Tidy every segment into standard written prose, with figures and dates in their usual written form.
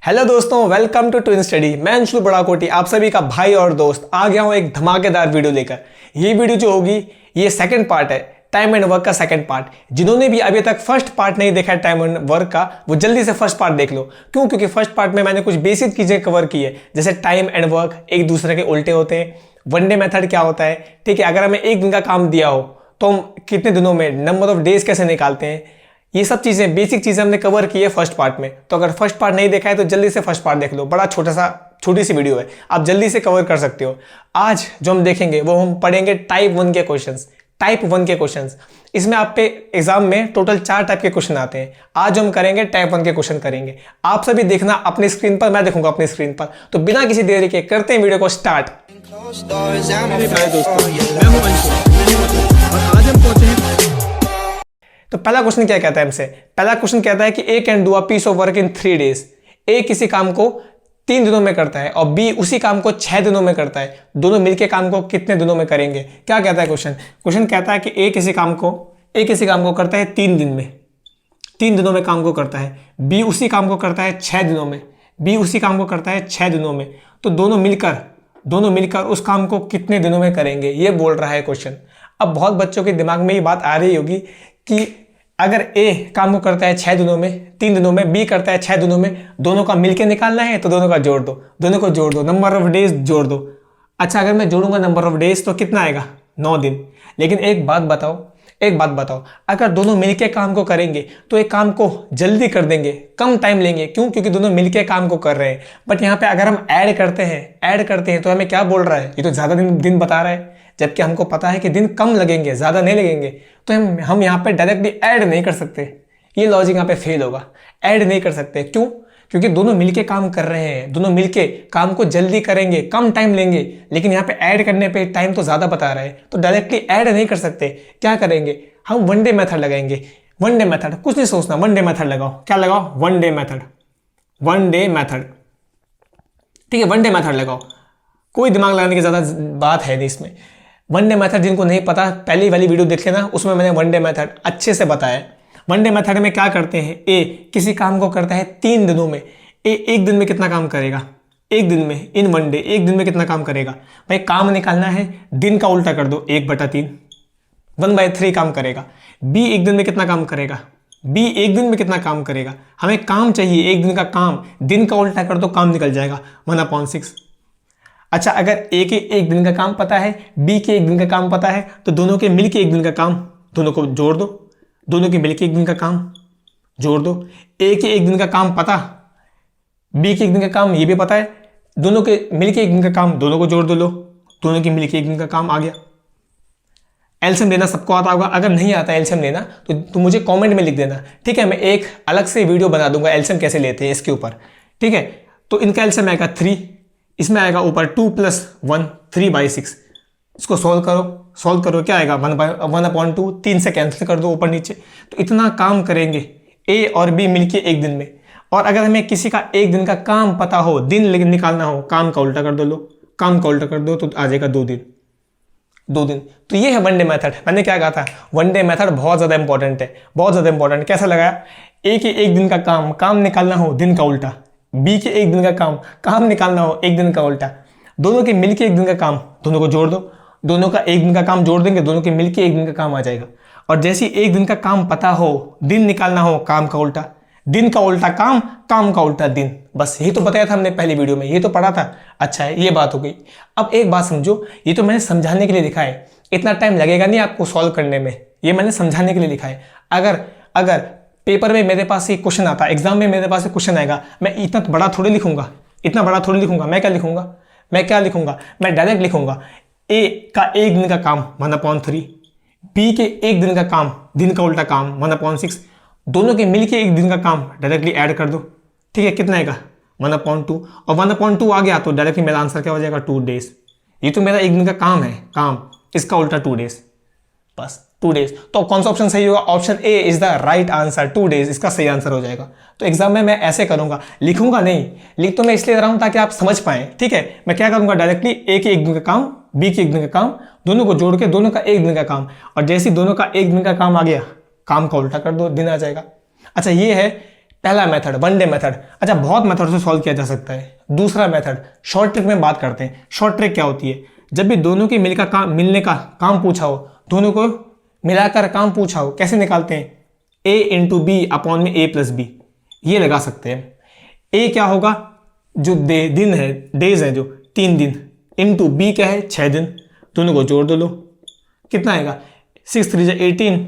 Hello दोस्तों, welcome to twin study. मैं अंशु बड़ाकोटी आप सभी का भाई और दोस्त आ गया हूं एक धमाकेदार वीडियो लेकर। ये वीडियो जो होगी ये सेकंड पार्ट है, टाइम एंड वर्क का सेकंड पार्ट। जिन्होंने भी अभी तक फर्स्ट पार्ट नहीं देखा है टाइम एंड वर्क का, वो जल्दी से फर्स्ट पार्ट देख लो। क्यों? क्योंकि फर्स्ट पार्ट में मैंने कुछ बेसिक चीजें कवर की है, जैसे टाइम एंड वर्क एक दूसरे के उल्टे होते हैं, वनडे मेथड क्या होता है, ठीक है, अगर हमें एक दिन का काम दिया हो तो हम कितने दिनों में नंबर ऑफ डेज कैसे निकालते हैं, ये सब चीजें बेसिक चीजें हमने कवर की है फर्स्ट पार्ट में। तो अगर फर्स्ट पार्ट नहीं देखा है तो जल्दी से फर्स्ट पार्ट देख लो, बड़ा छोटी सी वीडियो है, आप जल्दी से कवर कर सकते हो। आज जो हम देखेंगे वो हम पढ़ेंगे टाइप 1 के क्वेश्चंस। टाइप 1 के क्वेश्चंस, इसमें आप पे एग्जाम में टोटल 4 टाइप के क्वेश्चन आते हैं। आज हम करेंगे टाइप 1 के क्वेश्चन करेंगे। आप सभी देखना अपनी स्क्रीन पर, मैं देखूंगा अपनी स्क्रीन पर। तो बिना किसी देरी के करते हैं वीडियो को स्टार्ट। तो पहला क्वेश्चन क्या कहता है हमसे? पहला क्वेश्चन कहता है कि A can do a piece of work in 3 days. A किसी काम को 3 दिनों में करता है और बी उसी काम को 6 दिनों में करता है। दोनों मिलके काम को कितने दिनों में करेंगे? क्या कहता है क्वेश्चन? क्वेश्चन कहता है कि ए किसी काम को करता है 3 दिन में, 3 दिनों में काम को करता है। बी उसी काम को करता है 6 दिनों में, बी उसी काम को करता है 6 दिनों में। तो दोनों मिलकर उस काम को कितने दिनों में करेंगे, ये बोल रहा है क्वेश्चन। अब बहुत बच्चों के दिमाग में ये बात आ रही होगी कि अगर ए काम को करता है 6 दिनों में, 3 दिनों में, बी करता है 6 दिनों में, दोनों का मिलके निकालना है तो दोनों को जोड़ दो, नंबर ऑफ डेज जोड़ दो। अच्छा, अगर मैं जोड़ूंगा नंबर ऑफ डेज तो कितना आएगा? 9 दिन। लेकिन एक बात बताओ, अगर दोनों मिलके काम को करेंगे तो एक काम को जल्दी कर देंगे, कम टाइम लेंगे। क्यों? क्योंकि दोनों मिलके काम को कर रहे हैं। बट यहाँ पे अगर हम ऐड करते हैं तो हमें क्या बोल रहा है? ये तो ज्यादा दिन बता रहा है, जबकि हमको पता है कि दिन कम लगेंगे, ज्यादा नहीं लगेंगे। तो हम यहाँ पे डायरेक्टली ऐड नहीं कर सकते, ये लॉजिक यहाँ पे फेल होगा। ऐड नहीं कर सकते, क्यों? क्योंकि दोनों मिलके काम कर रहे हैं, दोनों मिलके काम को जल्दी करेंगे, कम टाइम लेंगे। लेकिन यहाँ पे ऐड करने पे टाइम तो ज्यादा बता रहा है, तो डायरेक्टली ऐड नहीं कर सकते। क्या करेंगे? हम वनडे मेथड लगाएंगे। वनडे मेथड, कुछ नहीं सोचना, वनडे मेथड लगाओ। क्या लगाओ? One day method. ठीक है, वनडे मेथड लगाओ, कोई दिमाग लगाने की ज्यादा बात है नहीं इसमें। वनडे मेथड जिनको नहीं पता, पहली वाली वीडियो देख लेना, उसमें मैंने वनडे मेथड अच्छे से बताया। वनडे मेथड में क्या करते हैं? ए किसी काम को करता है 3 दिनों में। ए एक दिन में कितना काम करेगा? एक दिन में, इन वनडे एक दिन में कितना काम करेगा? भाई काम निकालना है, दिन का उल्टा कर दो, 1/3, 1/3 काम करेगा। बी एक दिन में कितना काम करेगा? बी एक दिन में कितना काम करेगा? हमें काम चाहिए एक दिन का काम, दिन का उल्टा कर दो, काम निकल जाएगा 1/6। अच्छा, अगर ए के एक दिन का काम पता है, बी के एक दिन का काम पता है, तो दोनों के मिलके एक दिन का काम, दोनों को जोड़ दो, दोनों के मिलके एक दिन का काम जोड़ दो। ए के एक दिन का काम पता, बी के एक दिन का काम ये भी पता है, दोनों के मिलके एक दिन का काम, दोनों को जोड़ दो, लो, दोनों के मिलके एक दिन का काम आ गया। एलसीएम लेना सबको आता होगा, अगर नहीं आता एलसीएम लेना तो मुझे कमेंट में लिख देना, ठीक है? मैं एक अलग से वीडियो बना दूंगा एलसीएम कैसे लेते हैं इसके ऊपर, ठीक है? तो इनका एलसीएम आएगा 3, इसमें आएगा ऊपर 2 + 1, 3/6। इसको सॉल्व करो, क्या आएगा? 1/2, 3 से कैंसिल कर दो ऊपर नीचे। तो इतना काम करेंगे ए और बी मिलके एक दिन में। और अगर हमें किसी का एक दिन का काम पता हो, दिन लेकिन निकालना हो, काम का उल्टा कर दो, लो, काम का उल्टा कर दो तो आ जाएगा 2 दिन। तो ये है वनडे मेथड। मैंने क्या कहा था? वनडे मेथड बहुत ज्यादा इंपॉर्टेंट है, बहुत ज्यादा इंपॉर्टेंट। कैसा लगाया? ए के एक दिन का काम निकालना हो, दिन का उल्टा। बी के एक दिन का काम निकालना हो, एक दिन का उल्टा। दोनों के मिलके एक दिन का काम, दोनों को जोड़ दो, दोनों का एक दिन का काम जोड़ देंगे, दोनों के मिलके एक दिन का काम आ जाएगा। और जैसे एक दिन का काम पता हो, दिन निकालना हो, काम का उल्टा, दिन का उल्टा काम का उल्टा दिन। बस यही तो बताया था हमने पहली वीडियो में, ये तो पढ़ा था। अच्छा है, ये बात हो गई। अब एक बात समझो, ये तो मैंने समझाने के लिए लिखा है, इतना टाइम लगेगा नहीं आपको सॉल्व करने में, ये मैंने समझाने के लिए लिखा है। अगर पेपर में मेरे पास ये क्वेश्चन आता, एग्जाम में मेरे पास क्वेश्चन आएगा, मैं इतना बड़ा थोड़ी लिखूंगा, मैं क्या लिखूंगा? मैं डायरेक्ट लिखूंगा ए का एक दिन का काम 1/3, बी के एक दिन का काम, दिन का उल्टा काम 1/6, दोनों के मिलके एक दिन का काम, डायरेक्टली ऐड कर दो, ठीक है? कितना आएगा? 1/2। और 1/2 आ गया तो डायरेक्टली मेरा आंसर क्या हो जाएगा? 2 डेज। ये तो मेरा एक दिन का काम है, इसका उल्टा 2 डेज, बस 2 डेज। तो कौन सा ऑप्शन सही होगा? Option A is the right answer, 2 days इसका सही आंसर हो जाएगा। तो एग्जाम में मैं ऐसे करूंगा, लिखूंगा नहीं, लिख तो मैं इसलिए रहा हूं ताकि आप समझ पाए, ठीक है? मैं क्या करूंगा? डायरेक्टली ए के एक दिन का काम, बी के एक दिन का काम, दोनों को जोड़ के दोनों का एक दिन का काम, और जैसे दोनों का एक दिन का काम आ गया, काम का उल्टा कर दो, दिन आ जाएगा। अच्छा, ये है पहला मेथड वन डे मेथड। अच्छा, बहुत मेथड से सॉल्व किया जा सकता है। दूसरा मेथड शॉर्ट ट्रिक में बात करते हैं। शॉर्ट ट्रिक क्या होती है? जब भी दोनों की मिलने का काम पूछा हो, दोनों को मिलाकर काम पूछा हो, कैसे निकालते हैं? a इंटू बी अपॉन में a प्लस बी, ये लगा सकते हैं। a क्या होगा? जो दिन है, डेज है जो 3 दिन, इंटू बी क्या है? 6 दिन। दोनों को जोड़ दो, लो कितना आएगा? 6 3 18,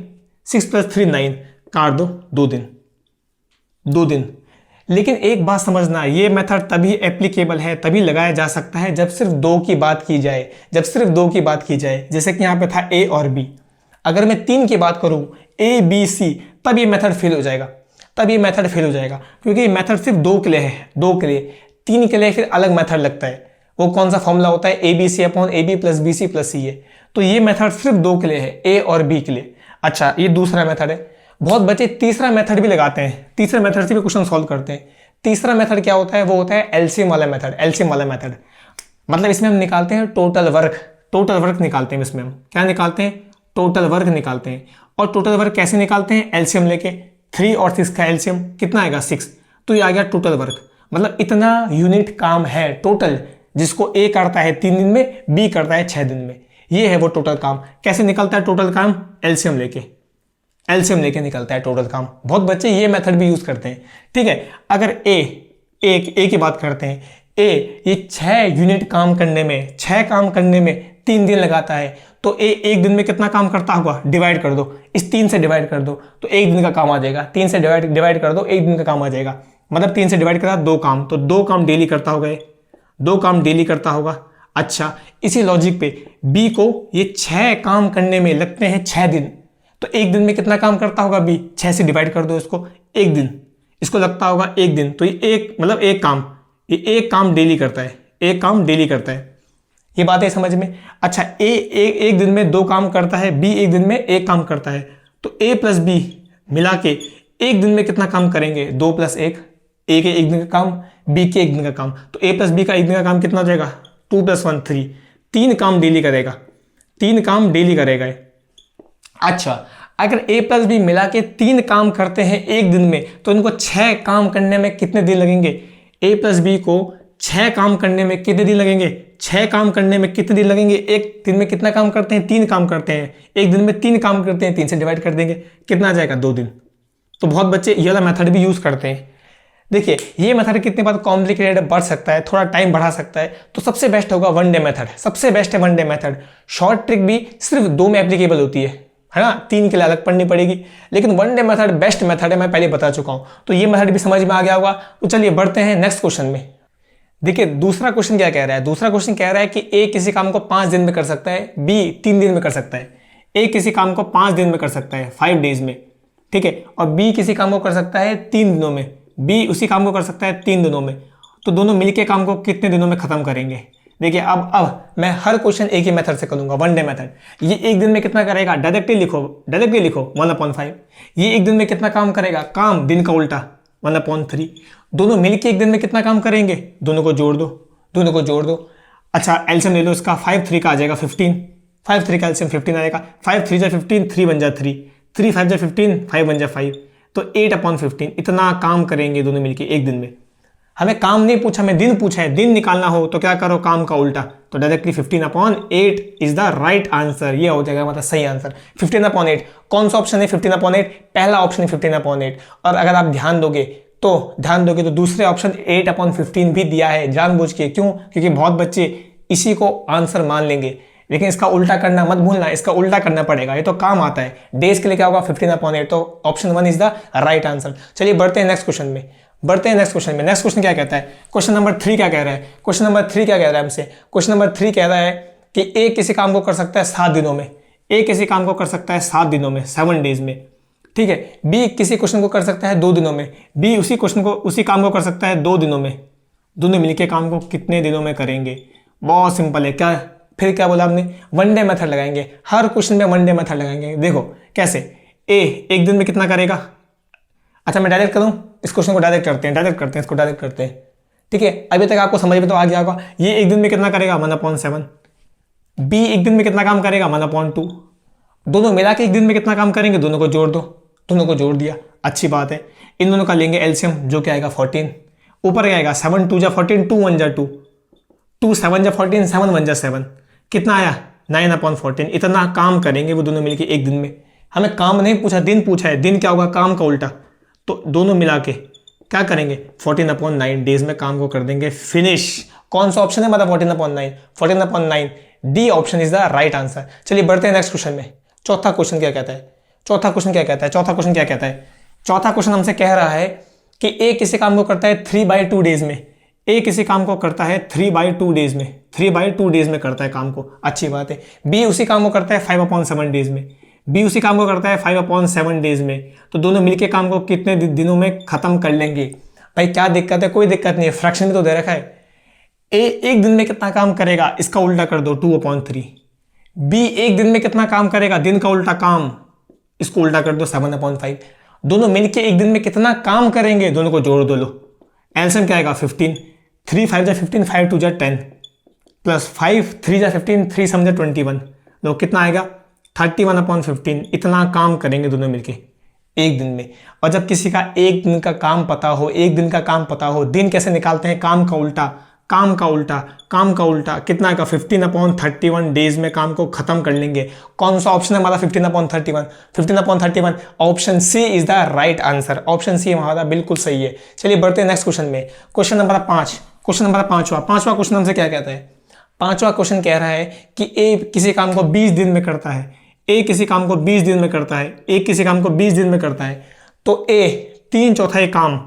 6 + 3 9, काट दो, 2 दिन, 2 दिन। लेकिन एक बात समझना, ये मेथड तभी एप्लीकेबल है, तभी लगाया जा सकता है जब सिर्फ 2 की बात की जाए, जब सिर्फ 2 की बात की जाए। जैसे कि यहाँ पे था a और b। अगर मैं 3 की बात करूँ, a b c, तब ये मेथड फेल हो जाएगा, तब ये मेथड फेल हो जाएगा, क्योंकि ये मेथड सिर्फ 2 के लिए है, 2 के लिए। 3 के लिए फिर अलग मेथड लगता है। वो कौन सा फॉर्मूला होता है? A b c upon a b plus b c plus c है। तो ये मेथड सिर्फ 2 के लिए है, ए और बी के लिए। अच्छा, ये दूसरा मेथड है। बहुत बच्चे तीसरा मेथड भी लगाते हैं, तीसरे मेथड से भी क्वेश्चन सॉल्व करते हैं। तीसरा मेथड क्या होता है? वो होता है एलसीएम वाला मेथड। एलसीएम वाला मेथड मतलब इसमें हम निकालते हैं टोटल वर्क, टोटल वर्क निकालते हैं। इसमें हम क्या निकालते हैं? टोटल वर्क निकालते हैं। और टोटल वर्क कैसे निकालते हैं? एलसीएम लेके। 3 और 6 का एलसीएम कितना आएगा? 6। तो ये आ गया टोटल वर्क। मतलब इतना यूनिट काम है टोटल, जिसको ए करता है 3 दिन में, बी करता है 6 दिन में। ये है वो टोटल काम। कैसे निकलता है टोटल काम? एलसीएम लेके, एलसीएम लेके निकलता है टोटल काम। बहुत बच्चे ये मेथड भी यूज करते हैं। ठीक है, अगर ए की बात करते हैं, ए ये 6 यूनिट काम करने में, 6 काम करने में 3 दिन लगाता है, तो ए 1 दिन में कितना काम करता होगा? डिवाइड कर दो, इस 3 से डिवाइड कर दो तो 1 दिन का काम आ जाएगा। 3 से डिवाइड कर दो, 1 दिन का काम आ जाएगा। मतलब 3 से डिवाइड करा 2 काम, तो 2 काम डेली करता होगा, 2 काम डेली करता होगा। अच्छा, इसी लॉजिक पे बी को ये 6 काम करने में लगते हैं 6 दिन, तो 1 दिन में कितना काम करता होगा बी? 6 से डिवाइड कर दो इसको, 1 दिन, इसको लगता होगा 1 दिन। तो ये एक काम, ये एक काम डेली करता है, एक काम डेली करता है। ये बात है समझ में? अच्छा, एक दिन में 2 काम करता है, बी 1 दिन में 1 काम करता है, तो ए प्लस बी मिला के 1 दिन में कितना काम करेंगे? 2 + 1, ए के 1 दिन का काम, बी के 1 दिन का काम, तो ए प्लस बी का 1 दिन का काम कितना हो जाएगा? 2 + 1 3। 3 काम डेली करेगा, 3 काम डेली करेगा। अच्छा, अगर a प्लस बी मिला के 3 काम करते हैं 1 दिन में, तो इनको 6 काम करने में कितने दिन लगेंगे? a प्लस बी को 6 काम करने में कितने दिन लगेंगे? 6 काम करने में कितने दिन लगेंगे? 1 दिन में कितना काम करते हैं? 3 काम करते हैं। 1 दिन में 3 काम करते हैं, 3 से डिवाइड कर देंगे, कितना आ जाएगा? 2 दिन। तो बहुत बच्चे ये वाला मेथड भी यूज करते हैं। देखिए, ये मेथड कितने बार कॉम्प्लिकेटेड बढ़ सकता है, थोड़ा टाइम बढ़ा सकता है, तो सबसे बेस्ट होगा वन डे मेथड। सबसे बेस्ट है one day method. Short trick भी सिर्फ 2 में एप्लीकेबल होती है ना, 3 के लिए अलग पढ़नी पड़ेगी, लेकिन one day method best method है, मैं पहले बता चुका हूं। तो ये मेथड भी समझ में आ गया होगा। तो चलिए बढ़ते हैं नेक्स्ट क्वेश्चन में। देखिए, दूसरा क्वेश्चन क्या कह रहा है? दूसरा क्वेश्चन कह रहा है कि ए किसी काम को 5 दिन में कर सकता है, बी 3 दिन में कर सकता है। ए किसी काम को 5 दिन में कर सकता है, 5 डेज में, ठीक है, और बी किसी काम को कर सकता है 3 दिनों में, बी उसी काम को कर सकता है 3 दिनों में। तो दोनों मिलके काम को कितने दिनों में खत्म करेंगे? देखिए, अब मैं हर क्वेश्चन एक ही मेथड से करूंगा, वन डे मेथड। ये 1 दिन में कितना करेगा? डायरेक्टली लिखो 1/5। ये 1 दिन में कितना काम करेगा? काम दिन का उल्टा 1/3। दोनों मिलके 1 दिन में कितना काम करेंगे? दोनों को जोड़ दो। अच्छा, एलसीएम ले लो इसका, 5 3 का आ जाएगा 15, 5 3 का एलसीएम 15 आएगा। 5 3 = 15, 3 बन जा 3, 3 5 = 15, 5 बन जा 5, तो 8/15 इतना काम करेंगे दोनों मिलके 1 दिन में। हमें काम नहीं पूछा, हमें दिन पूछा है। दिन निकालना हो तो क्या करो? काम का उल्टा, तो directly 15/8 is the right answer. ये हो जाएगा मतलब सही आंसर 15/8। कौन सा ऑप्शन है 15/8? पहला ऑप्शन है 15/8। और अगर आप ध्यान दोगे तो दूसरे ऑप्शन 8/15 भी दिया है जानबूझ के। क्यों? क्योंकि बहुत बच्चे इसी को आंसर मान लेंगे, लेकिन इसका उल्टा करना मत भूलना, इसका उल्टा करना पड़ेगा। ये तो काम आता है। डेज के लिए क्या होगा? 15/8। तो option 1 is the right answer. चलिए बढ़ते हैं नेक्स्ट क्वेश्चन में। नेक्स्ट क्वेश्चन क्या कहता है? क्वेश्चन नंबर 3 क्या कह रहा है? क्वेश्चन नंबर 3 क्या कह रहा है हमसे? क्वेश्चन नंबर 3 कह रहा है कि ए किसी काम को कर सकता है 7 दिनों में। ए किसी काम को कर सकता है 7 दिनों में, 7 डेज में, ठीक है। बी किसी क्वेश्चन को कर सकता है 2 दिनों में। बी उसी काम को कर सकता है 2 दिनों में। दोनों मिलके काम को कितने दिनों में करेंगे? बहुत सिंपल है। फिर क्या बोला हमने? वन डे मेथड लगाएंगे। हर क्वेश्चन में वन डे मेथड लगाएंगे। देखो कैसे? ए 1 दिन में कितना करेगा? अच्छा, मैं डायरेक्ट करूं? इस क्वेश्चन को डायरेक्ट करते हैं, ठीक है। अभी तक आपको समझ में तो आ गया होगा। ये 1 दिन में कितना करेगा? 1/7। बी 1 दिन में कितना काम करेगा? 1/2। दोनों मिला के 1 दिन में कितना काम करेंगे? दोनों को जोड़ दो, दोनों को जोड़ दिया, अच्छी बात है। इन दोनों का लेंगे एलसीएम, जो क्या आएगा 14। ऊपर क्या आएगा 7 2 जा 14, 2 1 जा 2, 2 7 जा 14, 7 1 जा 7, कितना आया 9/14। इतना काम करेंगे वो दोनों मिलके एक दिन में। हमें काम नहीं पूछा, दिन पूछा है। दिन क्या होगा, काम का उल्टा। तो दोनों मिला के क्या करेंगे 14/9 डेज में काम को कर देंगे फिनिश। कौन सा ऑप्शन है हमारा 14/9? 14/9 D option is the right answer. चलिए बढ़ते हैं नेक्स्ट क्वेश्चन में। चौथा क्वेश्चन क्या कहता है? चौथा क्वेश्चन क्या कहता है? चौथा क्वेश्चन हमसे कह रहा है कि ए किसी काम को करता है 3/2 डेज में। ए किसी काम को करता है 3/2 डेज में, 3/2 डेज में करता है काम को, अच्छी बात है। बी उसी काम को करता है 5/7 डेज में, बी उसी काम को करता है 5/7 डेज में। तो दोनों मिलके काम को कितने दिनों में खत्म कर लेंगे? भाई क्या दिक्कत है? कोई दिक्कत नहीं है, फ्रैक्शन भी तो दे रखा है। ए एक दिन में कितना काम करेगा, इसका उल्टा कर दो 2/3। बी एक दिन में कितना काम करेगा, दिन का उल्टा काम, इसको उल्टा कर दो 7/5। दोनों मिलके एक दिन में कितना काम करेंगे, दोनों को जोड़ दो। लो एलसीएम क्या आएगा 15, 3 5 जा 15, 5 2 जा 10, प्लस 5 3 जा 15, 3 7 जा 21। लो कितना आएगा 31/15। इतना काम करेंगे दोनों मिलके एक दिन में। और जब किसी का एक दिन का काम पता हो, एक दिन का काम पता हो, दिन कैसे निकालते हैं? काम का उल्टा, काम का उल्टा, काम का उल्टा। कितना आएगा 15/31 डेज में काम को खत्म कर लेंगे। कौन सा ऑप्शन है हमारा 15/31? 15/31 option C is the right answer. Option C हमारा बिल्कुल सही है। चलिए बढ़ते हैं नेक्स्ट क्वेश्चन में। क्वेश्चन नंबर 5, क्वेश्चन नंबर पांचवा क्वेश्चन हमसे क्या कहता है? पांचवा क्वेश्चन कह रहा है कि ए किसी काम को 20 दिन में करता है। ए किसी काम को 20 दिन में करता है। ए किसी काम को 20 दिन में करता है। तो ए 3/4 काम,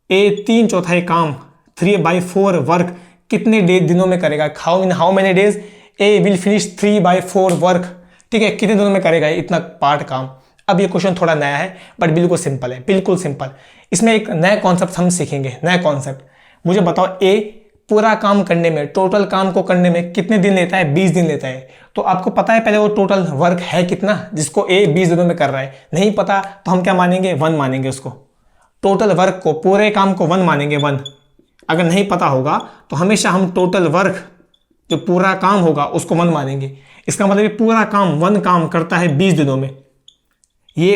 ए 3/4 काम 3/4 वर्क कितने दिनों में करेगा? How many days A will finish 3/4 work. ठीक है, कितने दिनों में करेगा इतना पार्ट काम? अब ये क्वेश्चन थोड़ा नया है बट बिल्कुल सिंपल है, बिल्कुल सिंपल। इसमें एक नया कॉन्सेप्ट हम सीखेंगे, नया कॉन्सेप्ट। मुझे बताओ ए पूरा काम करने में, टोटल काम को करने में कितने दिन लेता है? 20 दिन लेता है। तो आपको पता है पहले वो टोटल वर्क है कितना जिसको ए 20 दिनों में कर रहा है? नहीं पता तो हम क्या मानेंगे? 1 मानेंगे उसको। टोटल वर्क को, पूरे काम को 1 मानेंगे, 1। अगर नहीं पता होगा तो हमेशा हम टोटल वर्क जो पूरा काम होगा उसको 1 मानेंगे। इसका मतलब ये पूरा काम 1 काम करता है 20 दिनों में। ये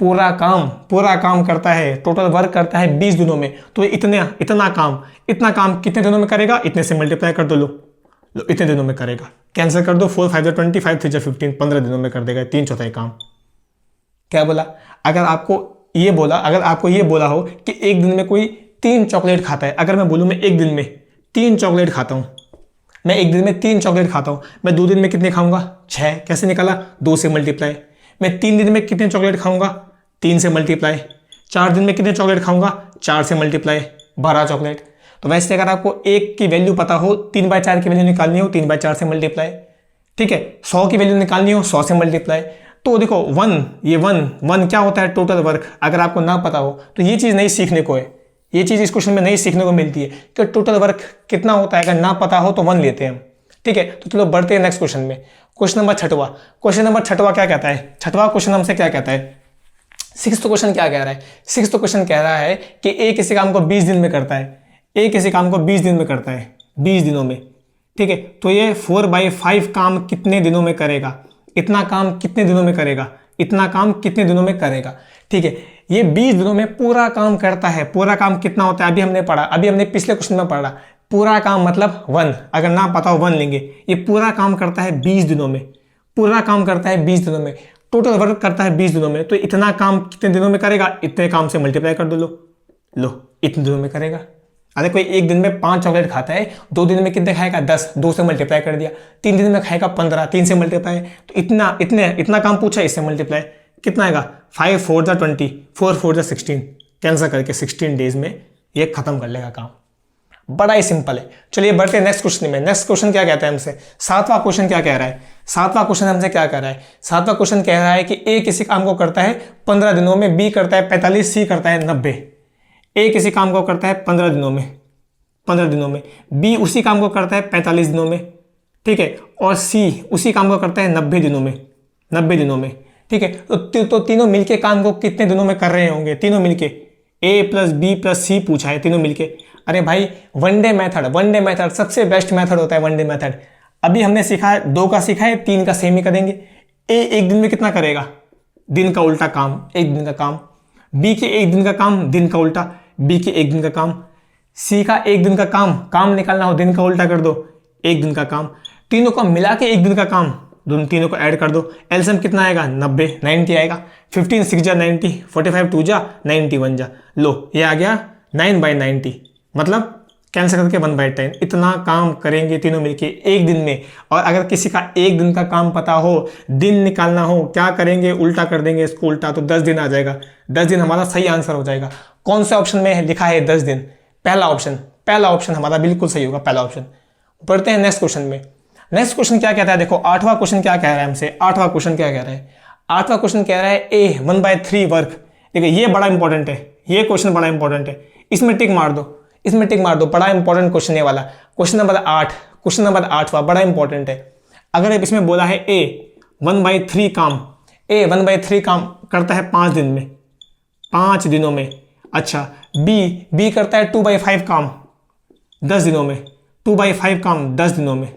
पूरा काम करता है, टोटल वर्क करता है 20 दिनों में। तो इतना काम कितने दिनों में करेगा? इतने से मल्टीप्लाई कर दो। लो इतने दिनों में करेगा। कैंसिल कर दो, 4 5 जा 20, 5 3 जा 15, 15 दिनों में कर देगा 3/4 काम। क्या बोला? अगर आपको ये बोला हो कि एक दिन में कोई 3 चॉकलेट खाता है, अगर मैं बोलूँ मैं एक दिन में 3 चॉकलेट खाता हूँ, मैं एक दिन में 3 चॉकलेट खाता हूँ, मैं 2 दिन में कितने खाऊंगा? 6। कैसे निकाला? 2 से मल्टीप्लाई। मैं 3 दिन में कितने चॉकलेट खाऊंगा? 3 से मल्टीप्लाई। 4 दिन में कितने चॉकलेट खाऊंगा? 4 से मल्टीप्लाई, 12 चॉकलेट। तो वैसे अगर आपको एक की वैल्यू पता हो, 3/4 की वैल्यू निकालनी हो, 3/4 से मल्टीप्लाई। ठीक है, 100 की वैल्यू निकालनी हो, 100 से मल्टीप्लाई। तो देखो 1 क्या होता है? Total work. अगर आपको ना पता हो तो ये चीज़ नहीं सीखने को है, ये चीज़ इस क्वेश्चन में नहीं सीखने को मिलती है कि टोटल वर्क कितना होता है। अगर ना पता हो तो 1 लेते हैं हम। ठीक है, तो चलो बढ़ते हैं नेक्स्ट क्वेश्चन में। क्वेश्चन नंबर 6वां। क्वेश्चन नंबर 6वां क्या कहता है? 6वां क्वेश्चन हमसे क्या कहता है? 6th क्वेश्चन क्या कह रहा है? 6th क्वेश्चन कह रहा है कि ए किसी काम को 20 दिन में करता है। ए किसी काम को 20 दिन में करता है, 20 दिनों में। ठीक है, तो ये 4/5 काम कितने दिनों में करेगा? इतना काम कितने दिनों में करेगा? इतना काम कितने दिनों में करेगा? ठीक है, ये 20 दिनों में पूरा काम करता है। पूरा काम कितना होता है? अभी हमने पिछले क्वेश्चन में पढ़ा। पूरा काम मतलब 1, अगर ना पता हो 1 लेंगे। ये पूरा काम करता है 20 दिनों में, पूरा काम करता है 20 दिनों में, टोटल वर्क करता है 20 दिनों में। तो इतना काम कितने दिनों में करेगा? इतने काम से मल्टीप्लाई कर दो। लो इतने दिनों में करेगा। अरे कोई एक दिन में 5 चॉकलेट खाता है, 2 दिन में कितने खाएगा? 10, 2 से मल्टीप्लाई कर दिया। 3 दिन में खाएगा 15, 3 से मल्टीप्लाई। तो इतना काम पूछा, इससे मल्टीप्लाई। कितना आएगा? 5 4 जा 20, 4 4 जा 16। कैंसिल करके 16 डेज में ये खत्म कर लेगा काम। बड़ा ही सिंपल है। चलिए बढ़ते हैं नेक्स्ट क्वेश्चन में। नेक्स्ट क्वेश्चन क्या कहता है हमसे? 7वां क्वेश्चन क्या कह रहा है? 7वां क्वेश्चन हमसे क्या कह रहा है? 7वां क्वेश्चन कह रहा है कि ए किसी काम को करता है 15 दिनों में, बी करता है 45, सी करता है 90। ए किसी काम को करता है 15 दिनों में, बी उसी काम को करता है 45 दिनों में। ठीक है, और सी उसी काम को करता है 90 दिनों में। ठीक है, तो तीनों मिलके काम को कितने दिनों में कर रहे होंगे? तीनों मिलके ए प्लस बी प्लस सी पूछा है, तीनों मिलके। अरे भाई वन डे मेथड सबसे बेस्ट मेथड होता है, वन डे मेथड। अभी हमने सीखा है 2 का सीखा है, 3 का सेम ही करेंगे। ए एक दिन में कितना करेगा? दिन का उल्टा काम, एक दिन का काम। बी के एक दिन का काम दिन का उल्टा, बी के एक दिन का काम, सी का एक दिन का काम निकालना हो दिन का उल्टा कर दो, एक दिन का काम, तीनों को मिला के एक दिन का काम, दोनों तीनों को ऐड कर दो, एलसीएम कितना आएगा 90, 90 आएगा, 15 6 जा 90, 45 2 जा 91 जा, लो ये आ गया 9/90, मतलब कैंसिल करके 1/10। इतना काम करेंगे तीनों मिलके एक दिन में। और अगर किसी का एक दिन का काम पता हो, दिन निकालना हो, क्या करेंगे, उल्टा कर देंगे इसको उल्टा, तो 10 दिन आ जाएगा। 10 दिन हमारा सही आंसर हो जाएगा। कौन से ऑप्शन में लिखा है 10 दिन? पहला ऑप्शन हमारा बिल्कुल सही होगा, पहला ऑप्शन। पढ़ते हैं नेक्स्ट क्वेश्चन में। नेक्स्ट क्वेश्चन क्या कहता है, देखो 8वां क्वेश्चन क्या कह रहा है हमसे। 8वां क्वेश्चन क्या कह रहा है? 8वां क्वेश्चन कह रहा है ए 1/3 वर्क। देखिए ये बड़ा इंपॉर्टेंट है, ये क्वेश्चन बड़ा इंपॉर्टेंट है, इसमें टिक मार दो, इसमें टिक मार दो। बड़ा इंपॉर्टेंट क्वेश्चन है वाला, क्वेश्चन नंबर 8, क्वेश्चन नंबर 8वां बड़ा इंपॉर्टेंट है। अगर इसमें बोला है ए 1/3 काम, ए 1/3 काम करता है 5 दिन में, 5 दिनों में। अच्छा बी करता है 2/5 काम 10 दिनों में, 2/5 काम 10 दिनों में,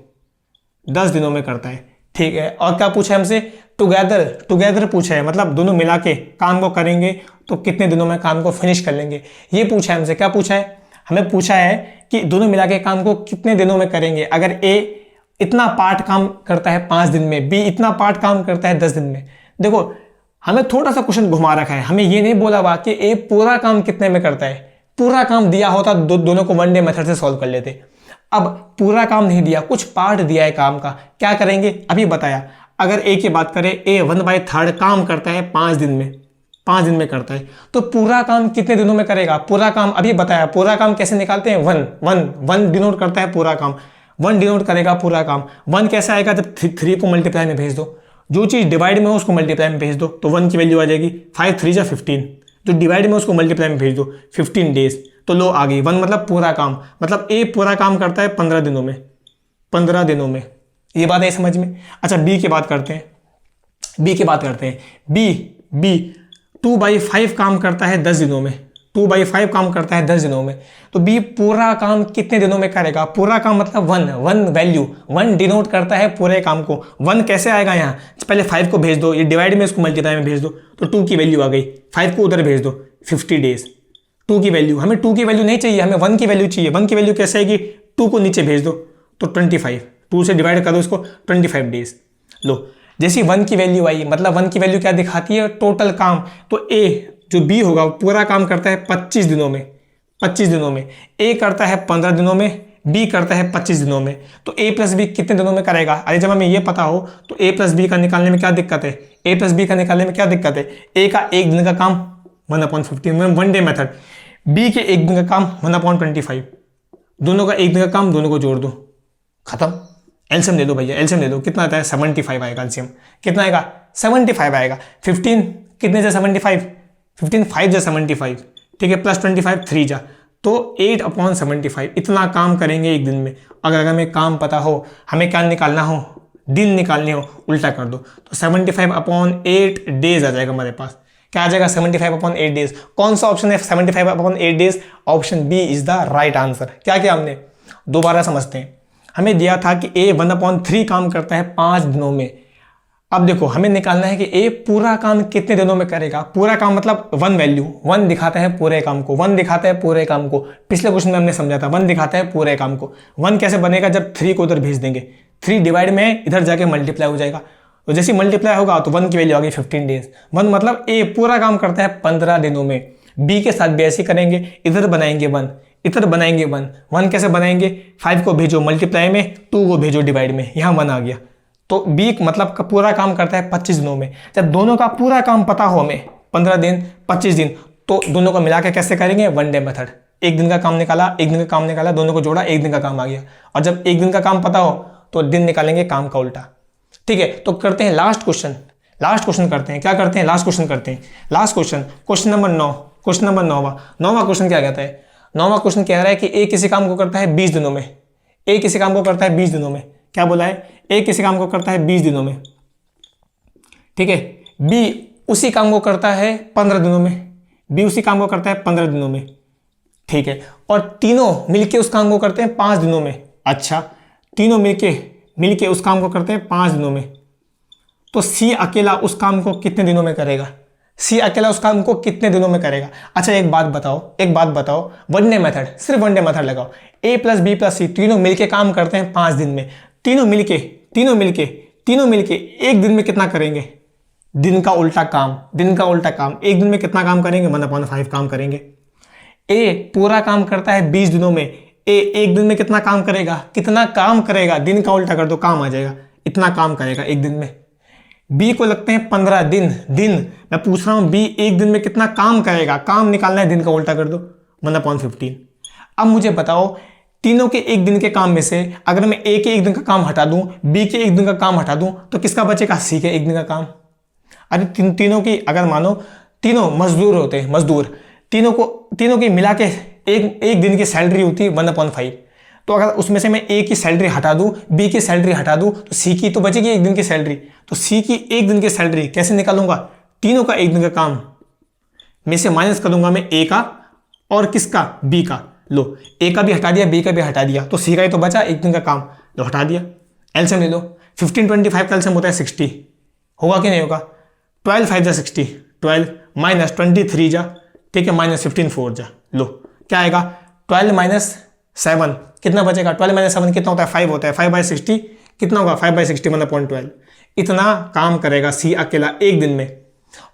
10 दिनों में करता है। ठीक है, और क्या पूछा है हमसे? टुगेदर पूछा है, मतलब दोनों मिला के काम को करेंगे तो कितने दिनों में काम को फिनिश कर लेंगे, ये पूछा है हमसे। क्या पूछा है? हमें पूछा है कि दोनों मिला के काम को कितने दिनों में करेंगे। अगर ए इतना पार्ट काम करता है 5 दिन में, बी इतना पार्ट काम करता है 10 दिन में। देखो हमें थोड़ा सा क्वेश्चन घुमा रखा है, हमें ये नहीं बोला हुआ कि ए पूरा काम कितने में करता है। पूरा काम दिया होता दोनों को वन डे मेथड से सॉल्व कर लेते। अब पूरा काम नहीं दिया, कुछ पार्ट दिया है काम का, क्या करेंगे अभी बताया। अगर ए की बात करें, ए 1/3 काम करता है 5 दिन में, 5 दिन में करता है, तो पूरा काम कितने दिनों में करेगा? पूरा काम अभी बताया, पूरा काम कैसे निकालते हैं? वन डिनोट करता है पूरा काम, 1 डिनोट करेगा पूरा काम। 1 कैसे आएगा? जब 3 को मल्टीप्लाई में भेज दो, जो चीज़ डिवाइड में हो उसको मल्टीप्लाई में भेज दो, तो 1 की वैल्यू आ जाएगी 5 3 जा 15, जो डिवाइड में उसको मल्टीप्लाई में भेज दो 15 डेज, तो लो आ गई 1, मतलब पूरा काम। मतलब ए पूरा काम करता है 15 दिनों में, 15 दिनों में। ये बात है समझ में? अच्छा बी की बात करते हैं, बी 2/5 काम करता है 10 दिनों में, 2/5 काम करता है 10 दिनों में, तो बी पूरा काम कितने दिनों में करेगा? पूरा काम मतलब 1 वैल्यू, 1 डिनोट करता है पूरे काम को। 1 कैसे आएगा? यहाँ पहले 5 को भेज दो, ये डिवाइड में इसको मल्टीप्लाई में भेज दो, तो 2 की वैल्यू आ गई, 5 को उधर भेज दो 50 डेज। 2 की वैल्यू, हमें 2 की वैल्यू नहीं चाहिए, हमें 1 की वैल्यू चाहिए। 1 की वैल्यू कैसे आएगी? 2 को नीचे भेज दो तो 25, 2 से डिवाइड कर दो इसको, 25 डेज। लो जैसी 1 की वैल्यू आई, मतलब 1 की वैल्यू क्या दिखाती है? टोटल काम। तो ए जो बी होगा पूरा काम करता है 25 दिनों में, 25 दिनों में। ए करता है 15 दिनों में, बी करता है 25 दिनों में, तो ए प्लस बी कितने दिनों में करेगा? अरे जब हमें ये पता हो तो ए प्लस बी का निकालने में क्या दिक्कत है? ए प्लस बी का निकालने में क्या दिक्कत है? ए का एक दिन का काम 1/15, 1 डे मेथड। बी के एक दिन का काम 1/25, दोनों का एक दिन का काम, दोनों को जोड़ दो, खत्म। एलसीएम ले लो भैया, एलसीएम ले लो, कितना आता है? 75 आएगा एलसीएम। कितना आएगा? 75 आएगा। 15 कितने से 75? 15 5 जा 75, ठीक है, प्लस 25 3 जा, तो 8/75। इतना काम करेंगे एक दिन में। अगर हमें काम पता हो, हमें क्या निकालना हो, दिन निकालने हो, उल्टा कर दो, तो 75/8 डेज आ जाएगा हमारे पास। क्या आ जाएगा? 75/8 डेज। कौन सा ऑप्शन है 75/8 days? Option B is the right answer. क्या किया हमने? दोबारा समझते हैं। हमें दिया था कि ए 1/3 काम करता है 5 दिनों में। अब देखो हमें निकालना है कि ए पूरा काम कितने दिनों में करेगा। पूरा काम मतलब 1 वैल्यू, 1 दिखाता है पूरे काम को, 1 दिखाता है पूरे काम को। पिछले क्वेश्चन में हमने समझा था 1 दिखाता है पूरे काम को। 1 कैसे बनेगा? जब 3 को उधर भेज देंगे, 3 डिवाइड में इधर जाके मल्टीप्लाई हो जाएगा, तो जैसे मल्टीप्लाई होगा तो 1 की वैल्यू आ गई 15 डेज। 1 मतलब ए पूरा काम करता है 15 दिनों में। बी के साथ भी ऐसे करेंगे, इधर बनाएंगे 1, इधर बनाएंगे 1 कैसे बनाएंगे? 5 को भेजो मल्टीप्लाई में, 2 को भेजो डिवाइड में, यहाँ 1 आ गया। तो बी मतलब का पूरा काम करता है 25 दिनों में। जब दोनों का पूरा काम पता हो हमें, 15 दिन 25 दिन, तो दोनों को मिला के कैसे करेंगे? 1 डे मेथड। एक दिन का काम निकाला, एक दिन का काम निकाला, दोनों को जोड़ा, एक दिन का काम आ गया। और जब एक दिन का काम पता हो तो दिन निकालेंगे काम का उल्टा। ठीक है, तो करते हैं लास्ट क्वेश्चन करते हैं। क्या करते हैं? लास्ट क्वेश्चन करते हैं। Last question number 9, question number 9वां क्वेश्चन क्या कहता है? 9वां क्वेश्चन कह रहा है कि ए किसी काम को करता है 20 दिनों में। ए किसी काम को करता है 20 दिनों में। क्या बोला है? ए किसी काम को करता है 20 दिनों में, ठीक है। बी उसी काम को करता है 15 दिनों में, बी उसी काम को करता है 15 दिनों में, ठीक है। और तीनों मिलके उस काम को करते हैं 5 दिनों में। अच्छा, तीनों मिलके उस काम को करते हैं 5 दिनों में, तो सी अकेला उस काम को कितने दिनों में करेगा? सी अकेला उस काम को कितने दिनों में करेगा। अच्छा एक बात बताओ, वनडे मेथड, सिर्फ वनडे मेथड लगाओ। ए प्लस बी प्लस सी तीनों मिलके काम करते हैं 5 दिन में, तीनों मिलके एक दिन में कितना करेंगे? दिन का उल्टा काम, एक दिन में कितना काम करेंगे? 1/5 काम करेंगे। ए पूरा काम करता है 20 दिनों में, ए एक दिन में कितना काम करेगा? दिन का उल्टा कर दो, काम आ जाएगा, इतना काम करेगा एक दिन में। बी को लगते हैं 15 दिन, मैं पूछ रहा हूं बी एक दिन में कितना काम करेगा? काम निकालना है, दिन का उल्टा कर दो, 1/15। अब मुझे बताओ तीनों के एक दिन के काम में से अगर मैं ए के एक दिन का काम हटा दूं, बी के एक दिन का काम हटा दूं, तो किसका बचेगा? सी के एक दिन का काम। अरे तीनों की अगर मानो तीनों मजदूर होते हैं, तीनों की मिला के एक दिन की सैलरी होती है 1/5। तो अगर उसमें से मैं ए की सैलरी हटा दूं, बी की सैलरी हटा दूं, तो सी की तो बचेगी एक दिन की सैलरी। तो सी की एक दिन की सैलरी कैसे निकालूंगा? तीनों का एक दिन का काम में से माइनस करूंगा मैं ए का और किसका? बी का। लो ए का भी हटा दिया, बी का भी हटा दिया, तो सी का ही तो बचा एक दिन का काम, लो हटा दिया। एलसीएम ले लो, 15 25 का एलसीएम होता है 60, होगा कि नहीं होगा? 12 5 जा 60, 12 माइनस 23 जा, ठीक है, माइनस 15 4 जा। लो क्या आएगा? 12 माइनस 7 कितना बचेगा? 12 माइनस 7 कितना होता है? 5 होता है। 5/60 कितना होगा? 5/60 1/12। इतना काम करेगा सी अकेला एक दिन में।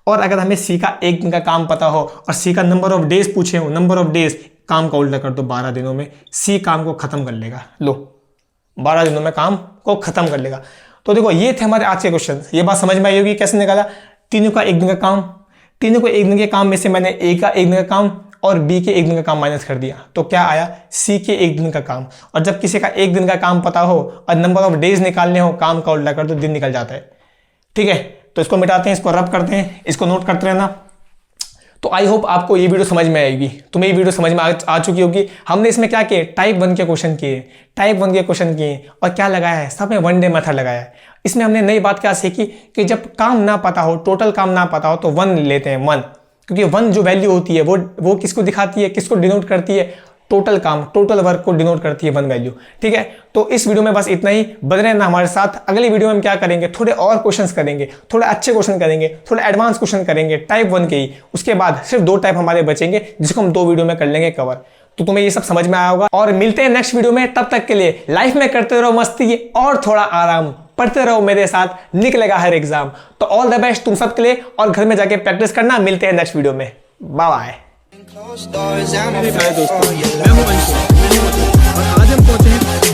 और अगर हमें सी का एक दिन का काम पता हो और सी का नंबर ऑफ डेज पूछे हो, नंबर ऑफ डेज, काम का उल्टा कर दो, 12 दिनों में सी काम को खत्म कर लेगा। लो 12 दिनों में काम को खत्म कर लेगा। तो देखो ये थे हमारे आज के क्वेश्चन। ये बात समझ में आई होगी कैसे निकाला? तीनों का एक दिन का काम, तीनों को एक दिन के काम में से मैंने ए का एक दिन का काम और बी के एक दिन का काम माइनस कर दिया, तो क्या आया? सी के एक दिन का काम। और जब किसी का एक दिन का काम पता हो और नंबर ऑफ डेज निकालने हो, काम का उल्टा कर दो, दिन निकल जाता है। ठीक है, तो इसको मिटाते हैं, इसको रब करते हैं, इसको नोट करते रहना। तो आई होप आपको ये वीडियो समझ में आएगी, तुम्हें ये वीडियो समझ में आ चुकी होगी। हमने इसमें क्या किए? टाइप 1 के क्वेश्चन किए, और क्या लगाया है? सब में वनडे मेथड लगाया है। इसमें हमने नई बात क्या सीखी कि जब काम ना पता हो, टोटल काम ना पता हो, तो 1 लेते हैं, 1, क्योंकि 1 जो वैल्यू होती है वो किसको दिखाती है, किसको डिनोट करती है? टोटल काम, टोटल वर्क को डिनोट करती है 1 वैल्यू। ठीक है, तो इस वीडियो में बस इतना ही। बने रहना हमारे साथ। अगली वीडियो में हम क्या करेंगे? थोड़े और क्वेश्चंस करेंगे, थोड़े अच्छे क्वेश्चन करेंगे, थोड़े एडवांस क्वेश्चन करेंगे टाइप 1 के ही। उसके बाद सिर्फ 2 टाइप हमारे बचेंगे, जिसको हम 2 वीडियो में कर लेंगे कवर। तो तुम्हें ये सब समझ में आया होगा, और मिलते हैं नेक्स्ट वीडियो में। तब तक के लिए लाइफ में करते रहो मस्ती और थोड़ा आराम, पढ़ते रहो मेरे साथ, निकलेगा हर एग्जाम। तो ऑल द बेस्ट तुम सब के लिए, और घर में जाके प्रैक्टिस करना। मिलते हैं नेक्स्ट वीडियो में, बाय बाय। दोस्तों, मैं हूं अंशु, और आज हम पहुंचे हैं